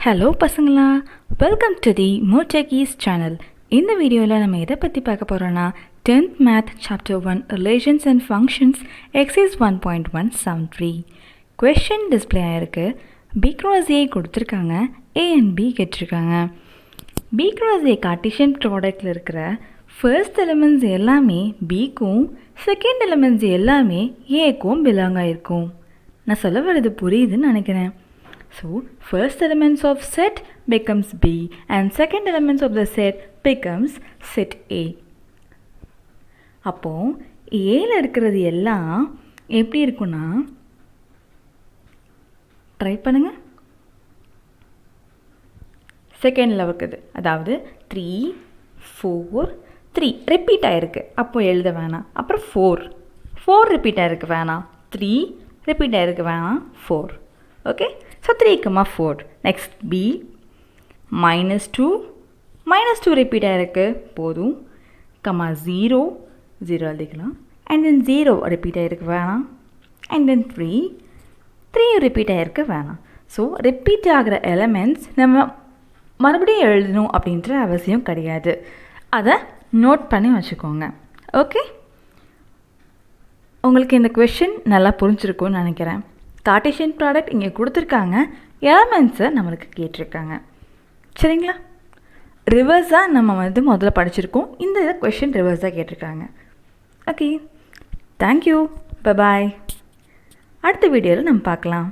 Hello பசங்களா, welcome to the MooTechie's channel. இந்த வீடியோவில் நம்ம எதை பற்றி பார்க்க போகிறோன்னா 10th Math Chapter 1 Relations and Functions Exercise 1.1 Sum 3. Question display ஆகிருக்கு. B cross A கொடுத்துருக்காங்க, A and B கேட்டிருக்காங்க. B cross A கார்ட்டீசியன் ப்ராடக்டில் இருக்கிற ஃபர்ஸ்ட் எலிமெண்ட்ஸ் எல்லாமே Bக்கும் செகண்ட் எலிமெண்ட்ஸ் எல்லாமே Aக்கும் பிலாங் ஆகிருக்கும். நான் சொல்ல வர்றது புரியுதுன்னு நினைக்கிறேன். So, first elements of set becomes B and second elements of the set becomes set A. அப்போ Aல இருக்கிறது எல்லாம் எப்படி இருக்குன்னா, ட்ரை பண்ணுங்க. செகண்டில் இருக்குது, அதாவது 3 4 3 ரிப்பீட் ஆகிருக்கு, அப்போ எழுத வேணாம். அப்புறம் 4 ரிப்பீட் ஆகிருக்கு வேணாம், 3 ரிப்பீட் ஆகிருக்கு வேணாம், 4. Okay, so 3, 4. Next B -2 repeat ஆகிருக்கு போதும், 0 எழுதிக்கலாம். அண்ட் தென் 0 ரிப்பீட் ஆகிருக்கு வேணாம். அண்ட் தென் 3 ரிப்பீட் ஆகிருக்கு வேணாம். ஸோ ரிப்பீட் ஆகிற எலமெண்ட்ஸ் நம்ம மறுபடியும் எழுதணும் அப்படின்ற அவசியம் கிடையாது. அதை நோட் பண்ணி வச்சுக்கோங்க. ஓகே, உங்களுக்கு இந்த கொஷின் நல்லா புரிஞ்சிருக்கும்னு நினைக்கிறேன். கார்ட்டீசியன் ப்ராடக்ட் இங்கே கொடுத்துருக்காங்க, எலமெண்ட்ஸை நம்மளுக்கு கேட்டிருக்காங்க. சரிங்களா? ரிவர்ஸாக நம்ம முதல்ல படிச்சிருக்கோம், இந்த இதை கொஷின் ரிவர்ஸாக கேட்டிருக்காங்க. Okay, thank you, bye bye. அடுத்த வீடியோவில் நம்ம பார்க்கலாம்.